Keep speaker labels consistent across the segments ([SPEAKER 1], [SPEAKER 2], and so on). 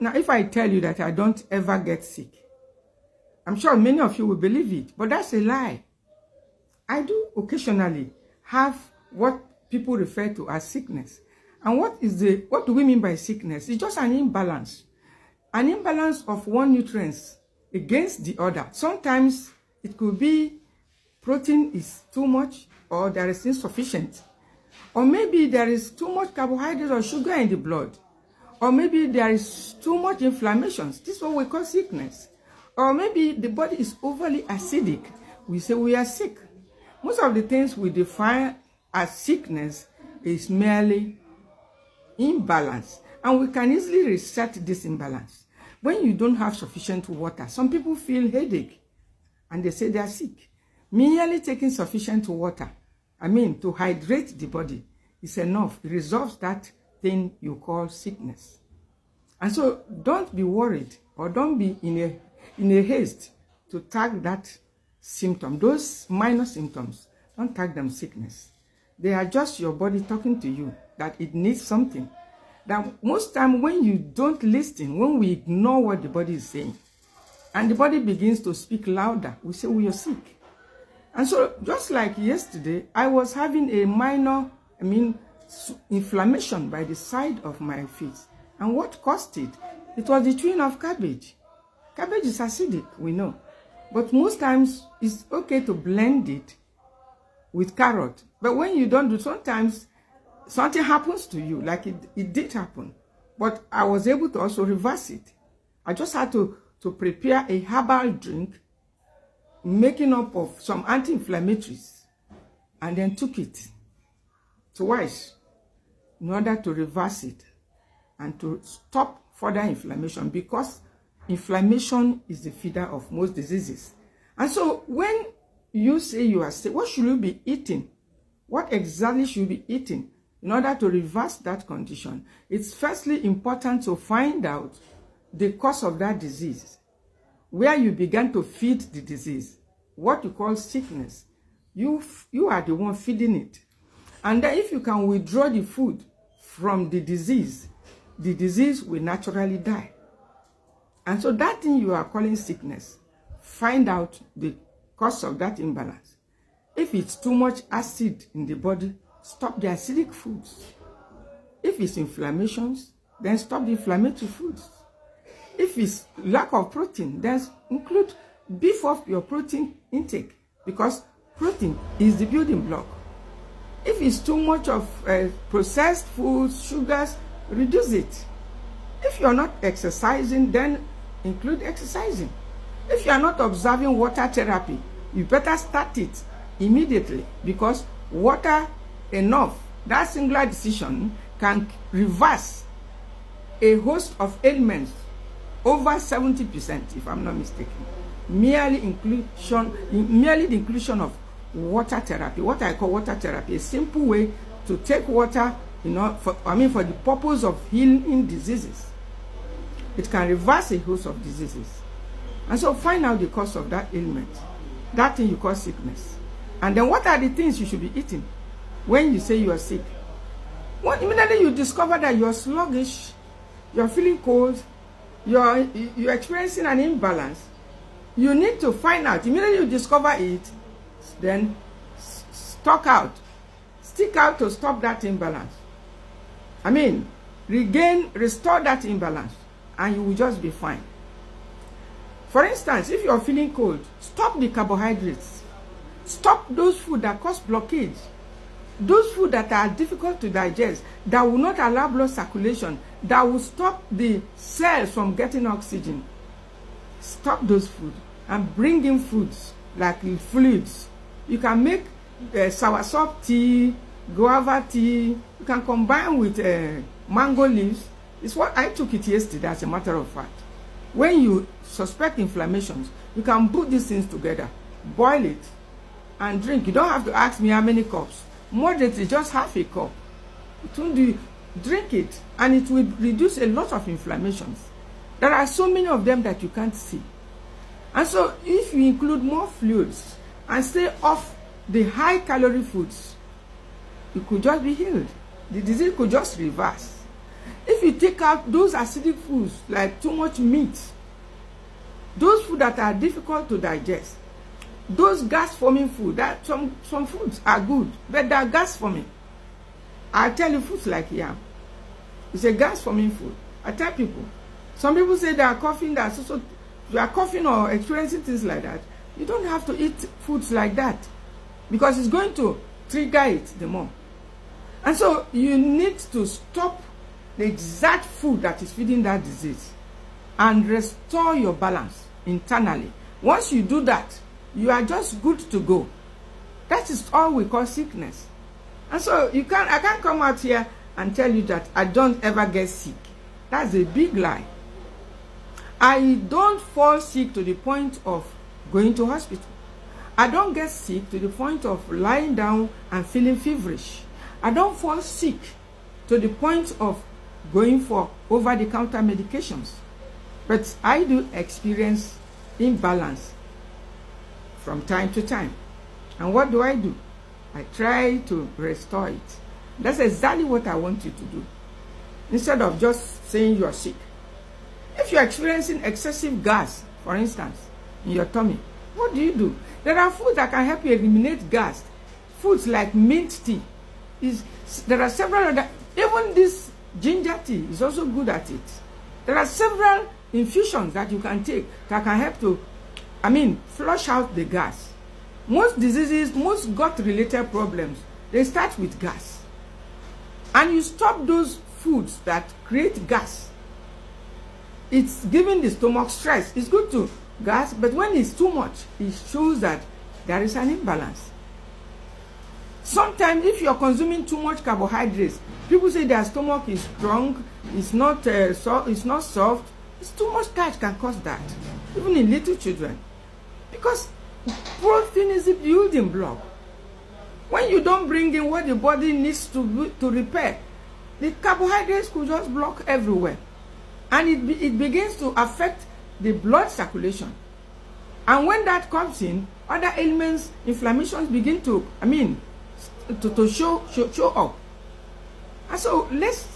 [SPEAKER 1] Now, if I tell you that I don't ever get sick, I'm sure many of you will believe it, but that's a lie. I do occasionally have what people refer to as sickness. And what do we mean by sickness? It's just an imbalance. An imbalance of one nutrient against the other. Sometimes it could be protein is too much or there is insufficient. Or maybe there is too much carbohydrate or sugar in the blood. Or maybe there is too much inflammation. This is what we call sickness. Or maybe the body is overly acidic. We say we are sick. Most of the things we define as sickness is merely imbalance. And we can easily reset this imbalance. When you don't have sufficient water, some people feel headache and they say they are sick. Merely taking sufficient water, to hydrate the body, is enough. It resolves that thing you call sickness. And so don't be worried or don't be in a haste to tag that symptom. Those minor symptoms, don't tag them sickness. They are just your body talking to you that it needs something. That most time when you don't listen, when we ignore what the body is saying, and the body begins to speak louder, we say we are sick. And so just like yesterday, I was having a minor, inflammation by the side of my face. And what caused it? It was the chewing of cabbage. Cabbage is acidic, we know. But most times, it's okay to blend it with carrot. But when you don't do, sometimes something happens to you, like it did happen. But I was able to also reverse it. I just had to prepare a herbal drink, making up of some anti-inflammatories, and then took it twice in order to reverse it and to stop further inflammation, because inflammation is the feeder of most diseases. And so when you say you are sick, what should you be eating? What exactly should you be eating in order to reverse that condition? It's firstly important to find out the cause of that disease, where you began to feed the disease, what you call sickness. You are the one feeding it. And then if you can withdraw the food from the disease will naturally die. And so that thing you are calling sickness, find out the cause of that imbalance. If it's too much acid in the body, stop the acidic foods. If it's inflammations, then stop the inflammatory foods. If it's lack of protein, then beef up your protein intake, because protein is the building block. If it's too much of processed foods, sugars, reduce it. If you're not exercising, then include exercising. If you are not observing water therapy, you better start it immediately, because water enough, that singular decision can reverse a host of ailments, over 70%, if I'm not mistaken. Merely the inclusion of water therapy, what I call water therapy, a simple way to take water, for the purpose of healing diseases. It can reverse a host of diseases. And so find out the cause of that ailment, that thing you call sickness. And then what are the things you should be eating when you say you are sick? Well, immediately you discover that you're sluggish, you're feeling cold, you're experiencing an imbalance, you need to find out. Immediately you discover it, then stick out to stop that imbalance. Restore that imbalance, and you will just be fine. For instance, if you're feeling cold, stop the carbohydrates. Stop those food that cause blockage. Those food that are difficult to digest, that will not allow blood circulation, that will stop the cells from getting oxygen. Stop those food and bring in foods like fluids. You can make soursop tea, guava tea. You can combine with mango leaves. It's what I took it yesterday, as a matter of fact. When you suspect inflammations, you can put these things together, boil it, and drink. You don't have to ask me how many cups. Moderately, just half a cup. Drink it, and it will reduce a lot of inflammations. There are so many of them that you can't see. And so if you include more fluids and stay off the high-calorie foods, you could just be healed. The disease could just reverse. If you take out those acidic foods, like too much meat, those foods that are difficult to digest, those gas-forming food, that some foods are good, but they are gas-forming. I tell you, foods like yam, it's a gas-forming food. I tell people, some people say they are coughing, so you are coughing or experiencing things like that. You don't have to eat foods like that, because it's going to trigger it the more. And so you need to stop the exact food that is feeding that disease and restore your balance internally. Once you do that, you are just good to go. That is all we call sickness. And so I can't come out here and tell you that I don't ever get sick. That's a big lie. I don't fall sick to the point of going to hospital. I don't get sick to the point of lying down and feeling feverish. I don't fall sick to the point of going for over-the-counter medications. But I do experience imbalance from time to time. And what do? I try to restore it. That's exactly what I want you to do. Instead of just saying you are sick. If you're experiencing excessive gas, for instance, in your tummy, what do? There are foods that can help you eliminate gas. Foods like mint tea. There are several other, even this ginger tea is also good at it. There are several infusions that you can take that can help to, flush out the gas. Most diseases, most gut-related problems, they start with gas. And you stop those foods that create gas. It's giving the stomach stress. It's good to gas, but when it's too much, it shows that there is an imbalance. Sometimes if you're consuming too much carbohydrates, people say their stomach is strong, it's not soft. It's too much starch can cause that, even in little children. Because protein is a building block. When you don't bring in what the body needs to repair, the carbohydrates could just block everywhere. And it begins to affect the blood circulation. And when that comes in, other ailments, inflammations begin to show up. And so let's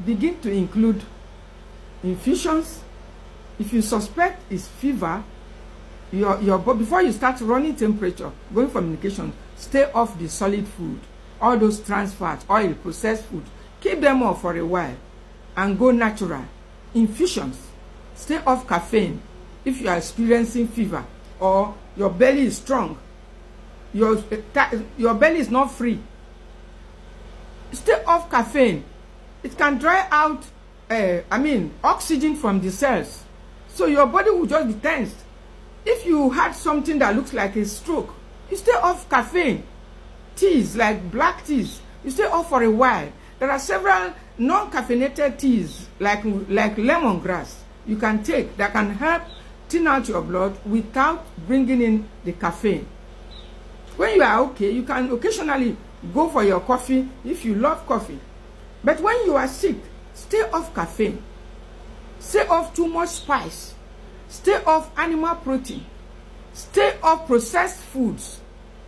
[SPEAKER 1] begin to include infusions. If you suspect it's fever, your before you start running temperature, going for medication, stay off the solid food, all those trans fats, oil, processed food. Keep them off for a while and go natural. Infusions. Stay off caffeine if you are experiencing fever or your belly is strong. Your belly is not free. Stay off caffeine. It can dry out oxygen from the cells. So your body will just be tensed. If you had something that looks like a stroke, you stay off caffeine. Teas, like black teas, you stay off for a while. There are several non-caffeinated teas, like lemongrass, you can take that can help thin out your blood without bringing in the caffeine. When you are okay, you can occasionally go for your coffee if you love coffee. But when you are sick, stay off caffeine. Stay off too much spice. Stay off animal protein. Stay off processed foods,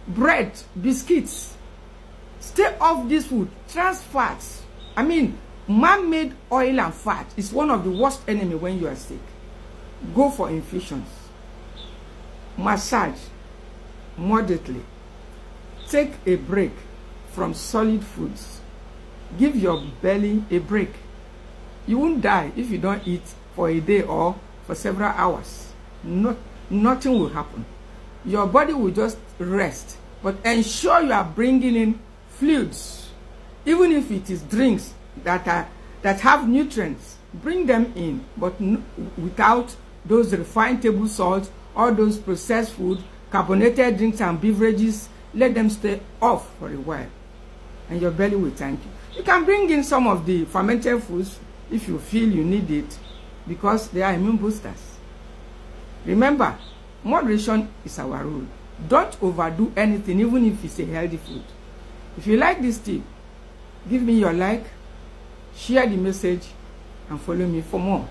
[SPEAKER 1] bread, biscuits. Stay off this food, trans fats. Man-made oil and fat is one of the worst enemies when you are sick. Go for infusions. Massage moderately. Take a break from solid foods. Give your belly a break. You won't die if you don't eat for a day or for several hours. Nothing will happen. Your body will just rest. But ensure you are bringing in fluids. Even if it is drinks that have nutrients, bring them in, but without those refined table salt, all those processed food, carbonated drinks and beverages. Let them stay off for a while, and your belly will thank you. You can bring in some of the fermented foods if you feel you need it, because they are immune boosters. Remember, moderation is our rule. Don't overdo anything, even if it's a healthy food. If you like this tip, give me your like, share the message, and follow me for more.